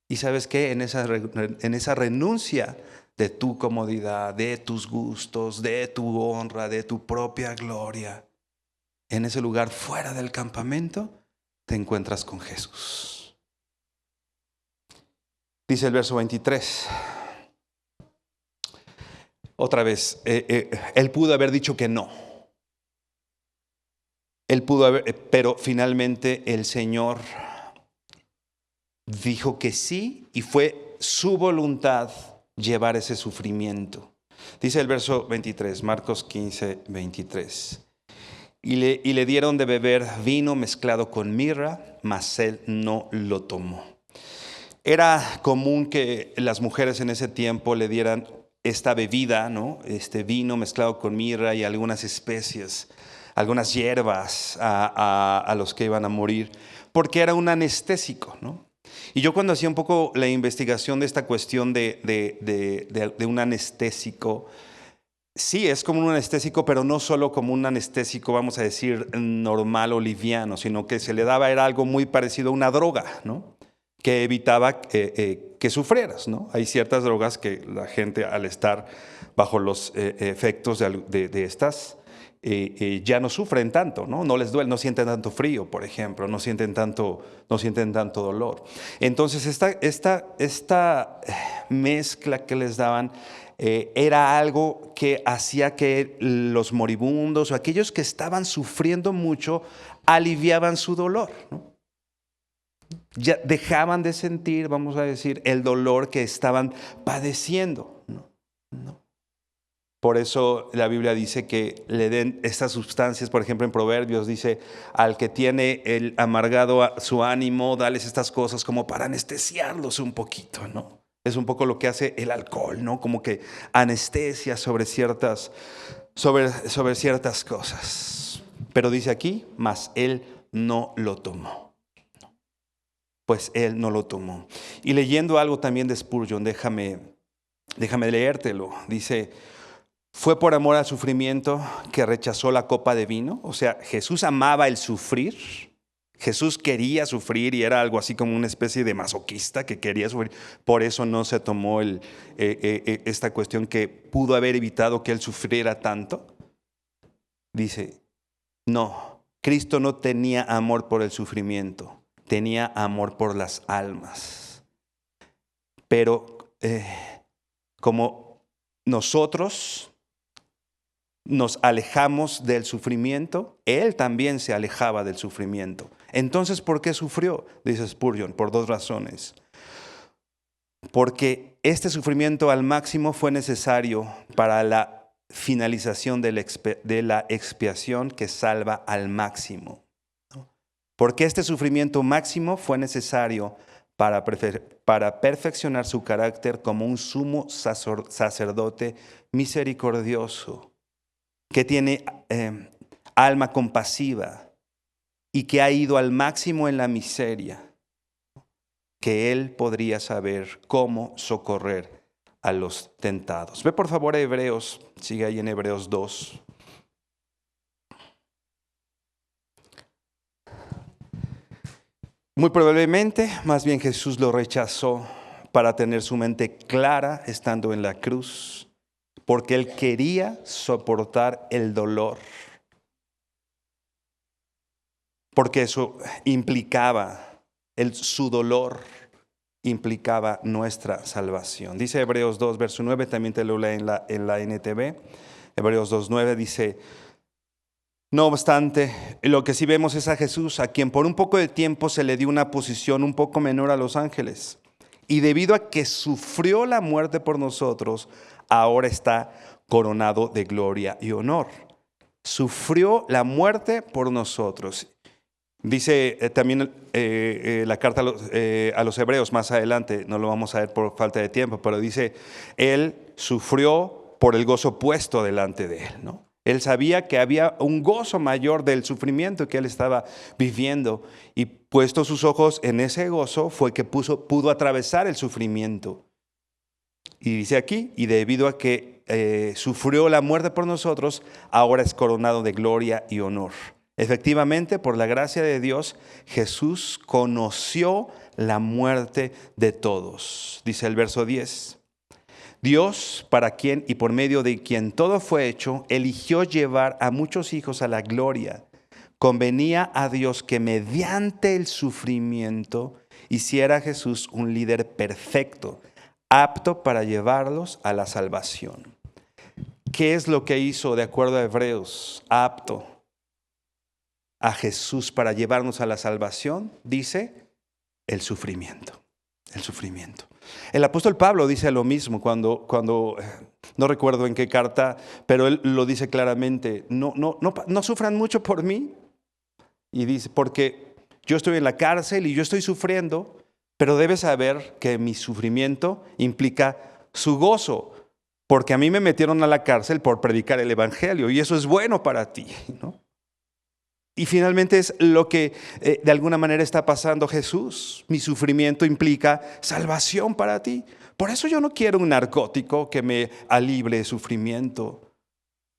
Y ¿sabes qué? En esa renuncia de tu comodidad, de tus gustos, de tu honra, de tu propia gloria, en ese lugar fuera del campamento, te encuentras con Jesús. Dice el verso 23. Otra vez, Él pudo haber dicho que no. Él pudo haber, pero finalmente el Señor dijo que sí, y fue su voluntad llevar ese sufrimiento. Dice el verso 23, Marcos 15, 23. Y le dieron de beber vino mezclado con mirra, mas él no lo tomó. Era común que las mujeres en ese tiempo le dieran esta bebida, ¿no? Este vino mezclado con mirra y algunas especias, algunas hierbas a los que iban a morir, porque era un anestésico, ¿no? Y yo cuando hacía un poco la investigación de esta cuestión de un anestésico, sí, es como un anestésico, pero no solo como un anestésico, vamos a decir, normal o liviano, sino que se le daba, era algo muy parecido a una droga, ¿no? Que evitaba que sufrieras, ¿no? Hay ciertas drogas que la gente al estar bajo los efectos de estas ya no sufren tanto, ¿no? No les duele, no sienten tanto frío, por ejemplo, no sienten tanto dolor. Entonces esta mezcla que les daban era algo que hacía que los moribundos o aquellos que estaban sufriendo mucho aliviaban su dolor, ¿no? Ya dejaban de sentir, vamos a decir, el dolor que estaban padeciendo, ¿no? Por eso la Biblia dice que le den estas sustancias, por ejemplo en Proverbios dice, al que tiene el amargado su ánimo, dales estas cosas como para anestesiarlos un poquito, ¿no? Es un poco lo que hace el alcohol, ¿no? Como que anestesia sobre ciertas cosas. Pero dice aquí, mas él no lo tomó. Pues él no lo tomó. Y leyendo algo también de Spurgeon, déjame leértelo. Dice, fue por amor al sufrimiento que rechazó la copa de vino. O sea, Jesús amaba el sufrir. Jesús quería sufrir y era algo así como una especie de masoquista que quería sufrir. Por eso no se tomó esta cuestión que pudo haber evitado que él sufriera tanto. Dice, no, Cristo no tenía amor por el sufrimiento. Tenía amor por las almas. Pero como nosotros nos alejamos del sufrimiento, Él también se alejaba del sufrimiento. Entonces, ¿por qué sufrió? Dice Spurgeon, por dos razones. Porque este sufrimiento al máximo fue necesario para la finalización de la expiación que salva al máximo. Porque este sufrimiento máximo fue necesario para perfeccionar su carácter como un sumo sacerdote misericordioso, que tiene alma compasiva y que ha ido al máximo en la miseria, que él podría saber cómo socorrer a los tentados. Ve por favor a Hebreos, sigue ahí en Hebreos 2. Muy probablemente, más bien Jesús lo rechazó para tener su mente clara estando en la cruz, porque él quería soportar el dolor, porque eso implicaba, su dolor implicaba nuestra salvación. Dice Hebreos 2, verso 9, también te lo leo en la NTV. Hebreos 2, 9 dice, no obstante, lo que sí vemos es a Jesús, a quien por un poco de tiempo se le dio una posición un poco menor a los ángeles. Y debido a que sufrió la muerte por nosotros, ahora está coronado de gloria y honor. Sufrió la muerte por nosotros. Dice también la carta a los hebreos más adelante, no lo vamos a ver por falta de tiempo, pero dice, él sufrió por el gozo puesto delante de él, ¿no? Él sabía que había un gozo mayor del sufrimiento que él estaba viviendo y puesto sus ojos en ese gozo fue que pudo atravesar el sufrimiento. Y dice aquí, y debido a que sufrió la muerte por nosotros, ahora es coronado de gloria y honor. Efectivamente, por la gracia de Dios, Jesús conoció la muerte de todos. Dice el verso 10. Dios, para quien y por medio de quien todo fue hecho, eligió llevar a muchos hijos a la gloria. Convenía a Dios que mediante el sufrimiento hiciera a Jesús un líder perfecto, apto para llevarlos a la salvación. ¿Qué es lo que hizo, de acuerdo a Hebreos, apto a Jesús para llevarnos a la salvación? Dice, el sufrimiento. El sufrimiento. El apóstol Pablo dice lo mismo cuando no recuerdo en qué carta, pero él lo dice claramente, no sufran mucho por mí. Y dice, porque yo estoy en la cárcel y yo estoy sufriendo, pero debes saber que mi sufrimiento implica su gozo, porque a mí me metieron a la cárcel por predicar el evangelio y eso es bueno para ti, ¿no? Y finalmente es lo que de alguna manera está pasando Jesús. Mi sufrimiento implica salvación para ti. Por eso yo no quiero un narcótico que me alivie el sufrimiento.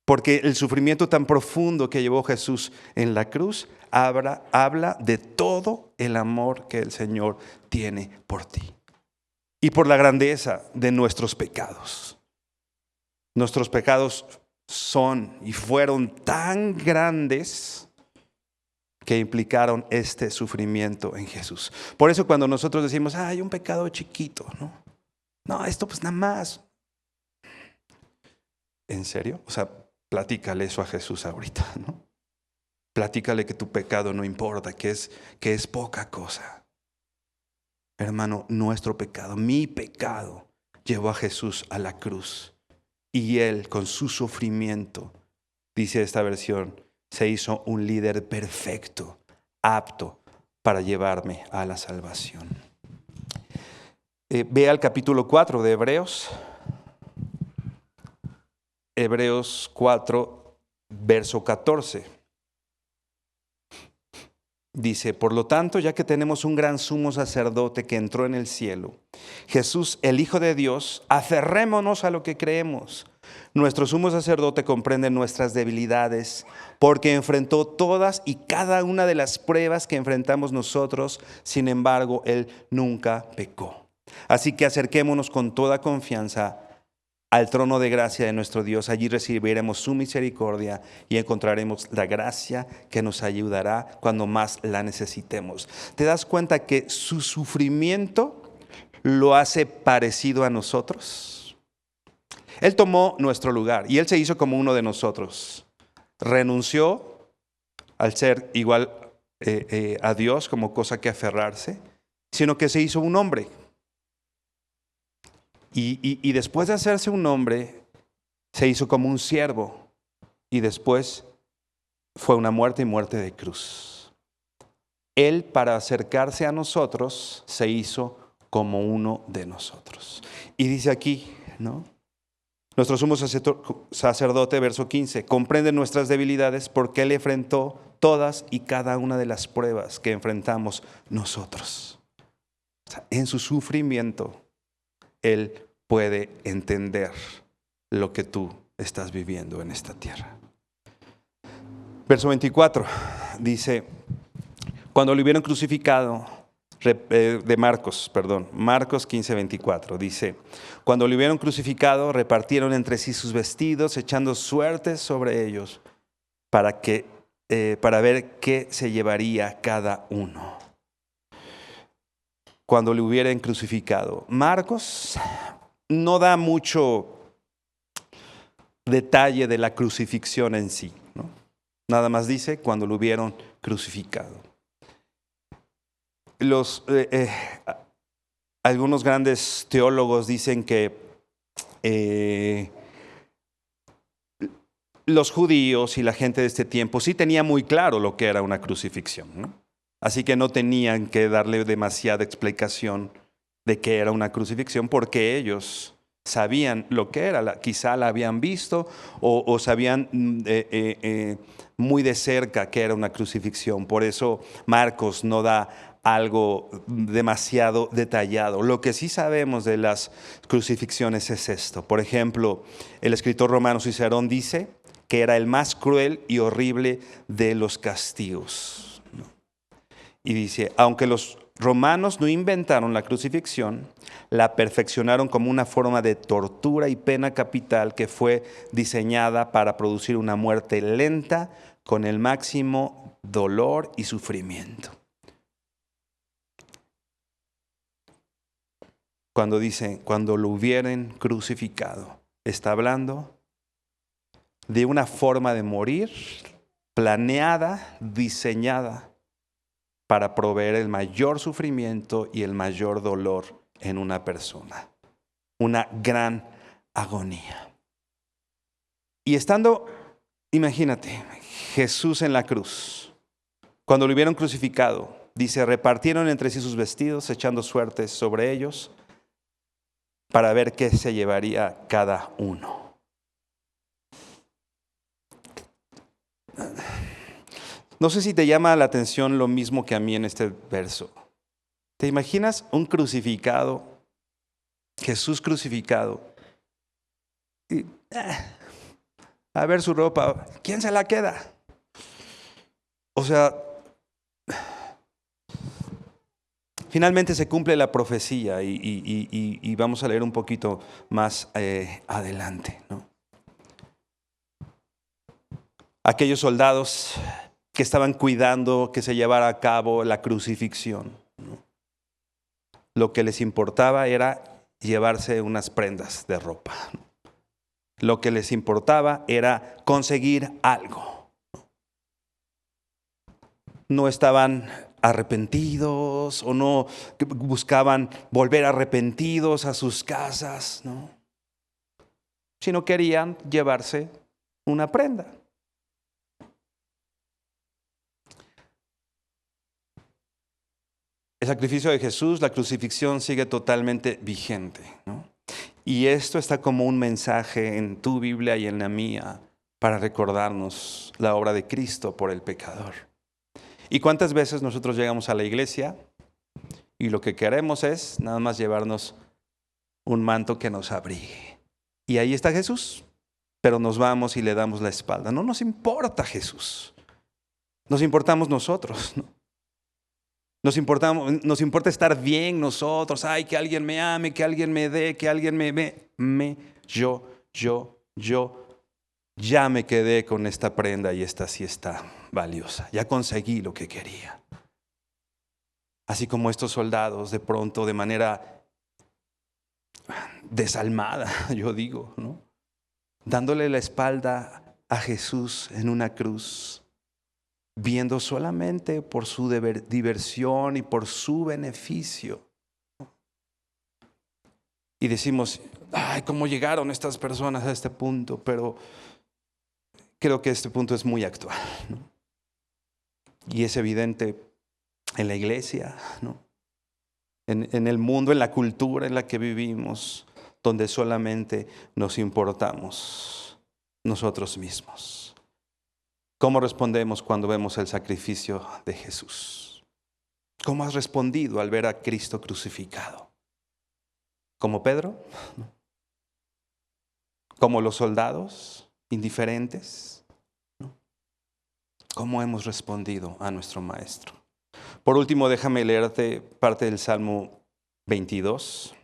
Porque el sufrimiento tan profundo que llevó Jesús en la cruz habla de todo el amor que el Señor tiene por ti. Y por la grandeza de nuestros pecados. Nuestros pecados son y fueron tan grandes que implicaron este sufrimiento en Jesús. Por eso cuando nosotros decimos, hay un pecado chiquito, no, esto pues nada más. ¿En serio? O sea, platícale eso a Jesús ahorita, ¿no? Platícale que tu pecado no importa, que es poca cosa. Hermano, nuestro pecado, mi pecado, llevó a Jesús a la cruz. Y Él, con su sufrimiento, dice esta versión, se hizo un líder perfecto, apto para llevarme a la salvación. Ve al capítulo 4 de Hebreos. Hebreos 4, verso 14. Dice, por lo tanto, ya que tenemos un gran sumo sacerdote que entró en el cielo, Jesús, el Hijo de Dios, aferrémonos a lo que creemos. Nuestro sumo sacerdote comprende nuestras debilidades, porque enfrentó todas y cada una de las pruebas que enfrentamos nosotros. Sin embargo, Él nunca pecó. Así que acerquémonos con toda confianza al trono de gracia de nuestro Dios. Allí recibiremos su misericordia y encontraremos la gracia que nos ayudará cuando más la necesitemos. ¿Te das cuenta que su sufrimiento lo hace parecido a nosotros? Él tomó nuestro lugar y Él se hizo como uno de nosotros. Renunció al ser igual a Dios como cosa que aferrarse, sino que se hizo un hombre. Y después de hacerse un hombre, se hizo como un siervo. Y después fue una muerte y muerte de cruz. Él, para acercarse a nosotros, se hizo como uno de nosotros. Y dice aquí, ¿no? Nuestro sumo sacerdote, verso 15, comprende nuestras debilidades porque Él enfrentó todas y cada una de las pruebas que enfrentamos nosotros. O sea, en su sufrimiento, Él puede entender lo que tú estás viviendo en esta tierra. Verso 24 dice, cuando lo hubieron crucificado, de Marcos 15, 24, dice, cuando lo hubieron crucificado, repartieron entre sí sus vestidos, echando suertes sobre ellos, para ver qué se llevaría cada uno. Cuando lo hubieran crucificado. Marcos no da mucho detalle de la crucifixión en sí, ¿no? Nada más dice cuando lo hubieron crucificado. Algunos grandes teólogos dicen que los judíos y la gente de este tiempo sí tenía muy claro lo que era una crucifixión, ¿no? Así que no tenían que darle demasiada explicación de qué era una crucifixión, porque ellos sabían lo que era, quizá la habían visto o sabían muy de cerca qué era una crucifixión. Por eso Marcos no da algo demasiado detallado. Lo que sí sabemos de las crucifixiones es esto. Por ejemplo, el escritor romano Cicerón dice que era el más cruel y horrible de los castigos. Y dice, aunque los romanos no inventaron la crucifixión, la perfeccionaron como una forma de tortura y pena capital que fue diseñada para producir una muerte lenta con el máximo dolor y sufrimiento. Cuando dice, cuando lo hubieren crucificado, está hablando de una forma de morir planeada, diseñada para proveer el mayor sufrimiento y el mayor dolor en una persona. Una gran agonía. Y estando, imagínate, Jesús en la cruz, cuando lo hubieron crucificado, dice, repartieron entre sí sus vestidos, echando suertes sobre ellos, para ver qué se llevaría cada uno. No sé si te llama la atención lo mismo que a mí en este verso. ¿Te imaginas un crucificado, Jesús crucificado? Y, a ver su ropa, ¿quién se la queda? O sea, finalmente se cumple la profecía y vamos a leer un poquito más adelante, ¿no? Aquellos soldados que estaban cuidando que se llevara a cabo la crucifixión, ¿no? Lo que les importaba era llevarse unas prendas de ropa. Lo que les importaba era conseguir algo. No estaban arrepentidos o no buscaban volver arrepentidos a sus casas, ¿no? Sino querían llevarse una prenda. El sacrificio de Jesús, la crucifixión sigue totalmente vigente, ¿no? Y esto está como un mensaje en tu Biblia y en la mía para recordarnos la obra de Cristo por el pecador. ¿Y cuántas veces nosotros llegamos a la iglesia y lo que queremos es nada más llevarnos un manto que nos abrigue? Y ahí está Jesús, pero nos vamos y le damos la espalda. No nos importa Jesús, nos importamos nosotros, ¿no? Nos importa estar bien nosotros. Ay, que alguien me ame, que alguien me dé, que alguien yo ya me quedé con esta prenda y esta sí está valiosa. Ya conseguí lo que quería. Así como estos soldados de pronto de manera desalmada, yo digo, ¿no? Dándole la espalda a Jesús en una cruz, viendo solamente por su diversión y por su beneficio. Y decimos, ay, ¿cómo llegaron estas personas a este punto? Pero creo que este punto es muy actual, ¿no? Y es evidente en la iglesia, ¿no? En el mundo, en la cultura en la que vivimos, donde solamente nos importamos nosotros mismos. ¿Cómo respondemos cuando vemos el sacrificio de Jesús? ¿Cómo has respondido al ver a Cristo crucificado? ¿Como Pedro? ¿Como los soldados indiferentes? ¿Cómo hemos respondido a nuestro Maestro? Por último, déjame leerte parte del Salmo 22.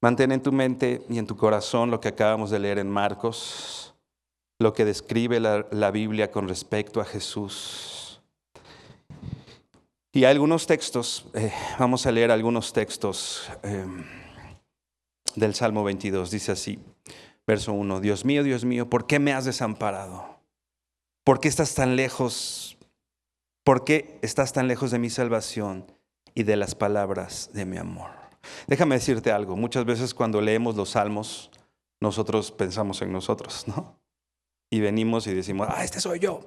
Mantén en tu mente y en tu corazón lo que acabamos de leer en Marcos, lo que describe la Biblia con respecto a Jesús. Y hay algunos textos, vamos a leer algunos textos del Salmo 22. Dice así, verso 1, Dios mío, ¿por qué me has desamparado? ¿Por qué estás tan lejos? ¿Por qué estás tan lejos de mi salvación y de las palabras de mi amor? Déjame decirte algo, muchas veces cuando leemos los salmos, nosotros pensamos en nosotros, ¿no? Y venimos y decimos, este soy yo.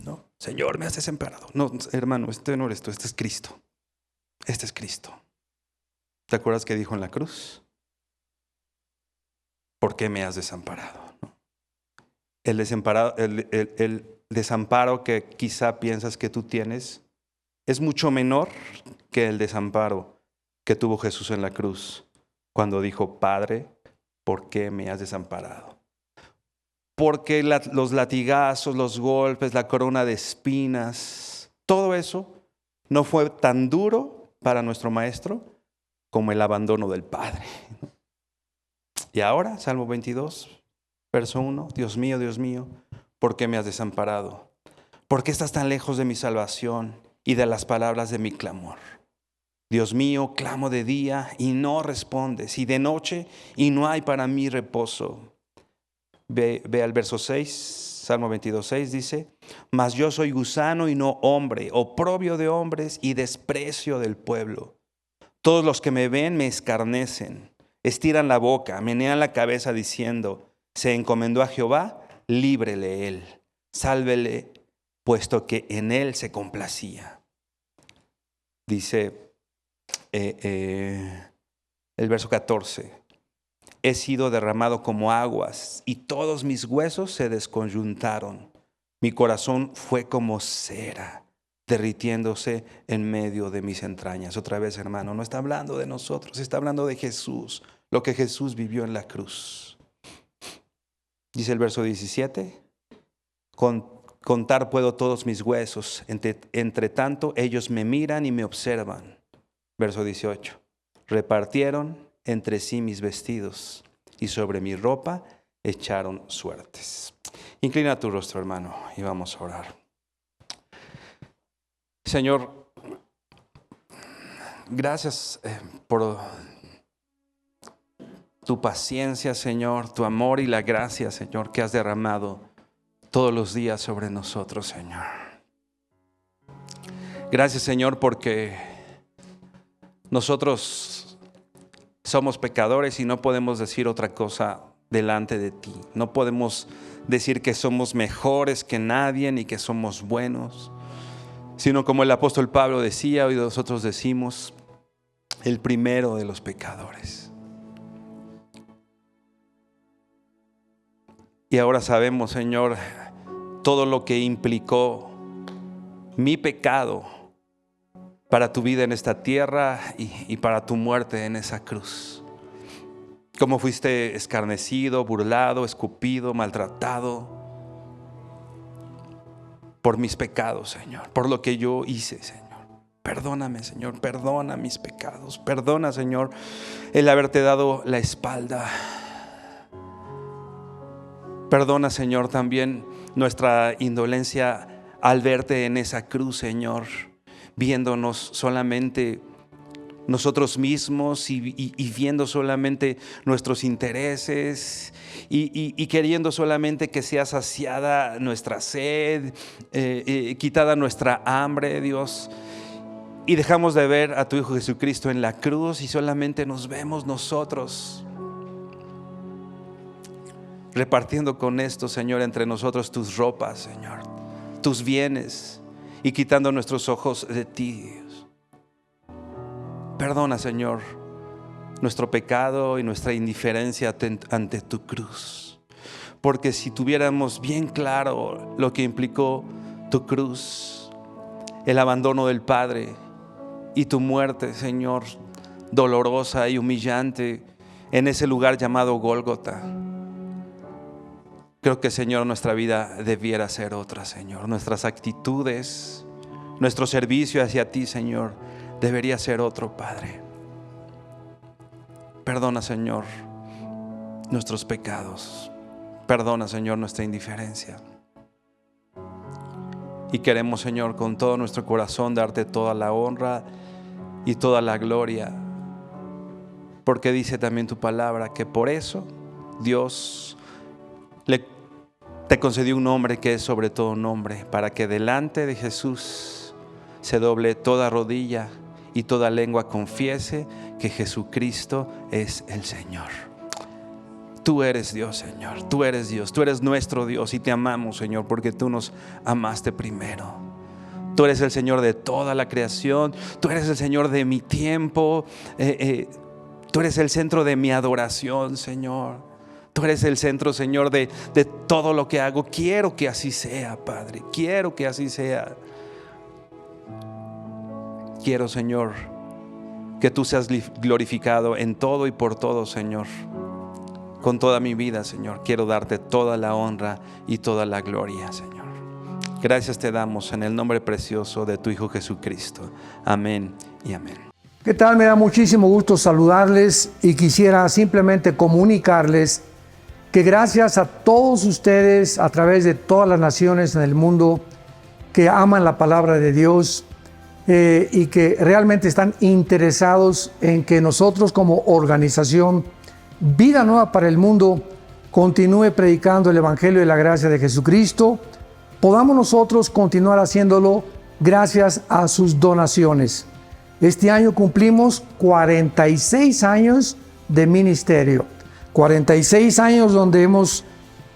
No, Señor, me has desamparado. No, hermano, este no eres tú, este es Cristo. Este es Cristo. ¿Te acuerdas que dijo en la cruz? ¿Por qué me has desamparado? El desamparo que quizá piensas que tú tienes es mucho menor que el desamparo que tuvo Jesús en la cruz cuando dijo, Padre, ¿por qué me has desamparado? Porque los latigazos, los golpes, la corona de espinas, todo eso no fue tan duro para nuestro Maestro como el abandono del Padre. Y ahora, Salmo 22, verso 1, Dios mío, ¿por qué me has desamparado? ¿Por qué estás tan lejos de mi salvación y de las palabras de mi clamor? Dios mío, clamo de día y no respondes, y de noche y no hay para mí reposo. Ve al verso 6, Salmo 22, 6 dice, mas yo soy gusano y no hombre, oprobio de hombres y desprecio del pueblo. Todos los que me ven me escarnecen, estiran la boca, menean la cabeza diciendo, se encomendó a Jehová, líbrele él, sálvele, puesto que en él se complacía. Dice el verso 14, he sido derramado como aguas y todos mis huesos se desconyuntaron. Mi corazón fue como cera, derritiéndose en medio de mis entrañas. Otra vez, hermano, no está hablando de nosotros, está hablando de Jesús, lo que Jesús vivió en la cruz. Dice el verso 17, contar puedo todos mis huesos, entre tanto ellos me miran y me observan. Verso 18, repartieron entre sí mis vestidos y sobre mi ropa echaron suertes. Inclina tu rostro, hermano, y vamos a orar. Señor, gracias por tu paciencia, Señor, tu amor y la gracia, Señor, que has derramado todos los días sobre nosotros, Señor. Gracias, Señor, porque nosotros somos pecadores y no podemos decir otra cosa delante de ti. No podemos decir que somos mejores que nadie ni que somos buenos, sino como el apóstol Pablo decía y nosotros decimos, el primero de los pecadores. Y ahora sabemos, Señor, todo lo que implicó mi pecado para tu vida en esta tierra y para tu muerte en esa cruz. Cómo fuiste escarnecido, burlado, escupido, maltratado por mis pecados, Señor, por lo que yo hice, Señor. Perdóname, Señor, perdona mis pecados. Perdona, Señor, el haberte dado la espalda. Perdona, Señor, también nuestra indolencia al verte en esa cruz, Señor, viéndonos solamente nosotros mismos y viendo solamente nuestros intereses y queriendo solamente que sea saciada nuestra sed, quitada nuestra hambre, Dios. Y dejamos de ver a tu Hijo Jesucristo en la cruz y solamente nos vemos nosotros repartiendo con esto, Señor, entre nosotros tus ropas, Señor, tus bienes y quitando nuestros ojos de ti, Dios. Perdona, Señor, nuestro pecado y nuestra indiferencia ante tu cruz. Porque si tuviéramos bien claro lo que implicó tu cruz, el abandono del Padre y tu muerte, Señor, dolorosa y humillante en ese lugar llamado Gólgota, creo que, Señor, nuestra vida debiera ser otra, Señor. Nuestras actitudes, nuestro servicio hacia ti, Señor, debería ser otro, Padre. Perdona, Señor, nuestros pecados. Perdona, Señor, nuestra indiferencia. Y queremos, Señor, con todo nuestro corazón darte toda la honra y toda la gloria. Porque dice también tu palabra que por eso Dios te concedió un nombre que es sobre todo nombre, para que delante de Jesús se doble toda rodilla y toda lengua confiese que Jesucristo es el Señor. Tú eres Dios, Señor, tú eres Dios, tú eres nuestro Dios y te amamos, Señor, porque tú nos amaste primero. Tú eres el Señor de toda la creación, tú eres el Señor de mi tiempo, tú eres el centro de mi adoración, Señor. Tú eres el centro, Señor, de todo lo que hago. Quiero que así sea, Padre. Quiero que así sea. Quiero, Señor, que tú seas glorificado en todo y por todo, Señor. Con toda mi vida, Señor, quiero darte toda la honra y toda la gloria, Señor. Gracias te damos en el nombre precioso de tu Hijo Jesucristo. Amén y amén. ¿Qué tal? Me da muchísimo gusto saludarles y quisiera simplemente comunicarles que gracias a todos ustedes a través de todas las naciones en el mundo que aman la palabra de Dios y que realmente están interesados en que nosotros como organización Vida Nueva para el Mundo continúe predicando el Evangelio de la gracia de Jesucristo, podamos nosotros continuar haciéndolo gracias a sus donaciones. Este año cumplimos 46 años de ministerio. 46 años donde hemos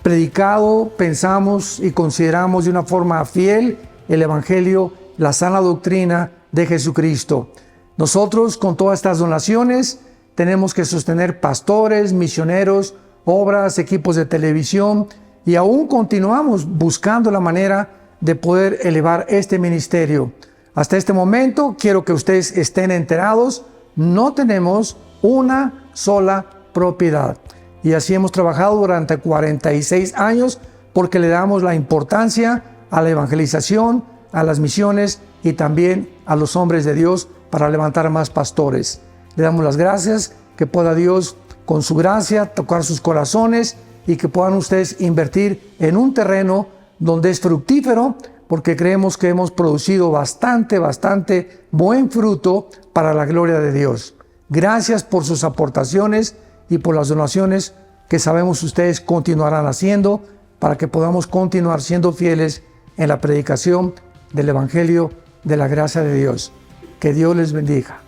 predicado, pensamos y consideramos de una forma fiel el Evangelio, la sana doctrina de Jesucristo. Nosotros, con todas estas donaciones, tenemos que sostener pastores, misioneros, obras, equipos de televisión, y aún continuamos buscando la manera de poder elevar este ministerio. Hasta este momento, quiero que ustedes estén enterados, no tenemos una sola propiedad. Y así hemos trabajado durante 46 años porque le damos la importancia a la evangelización, a las misiones y también a los hombres de Dios para levantar más pastores. Le damos las gracias, que pueda Dios con su gracia tocar sus corazones y que puedan ustedes invertir en un terreno donde es fructífero, porque creemos que hemos producido bastante buen fruto para la gloria de Dios. Gracias por sus aportaciones y por las donaciones que sabemos ustedes continuarán haciendo para que podamos continuar siendo fieles en la predicación del Evangelio de la gracia de Dios. Que Dios les bendiga.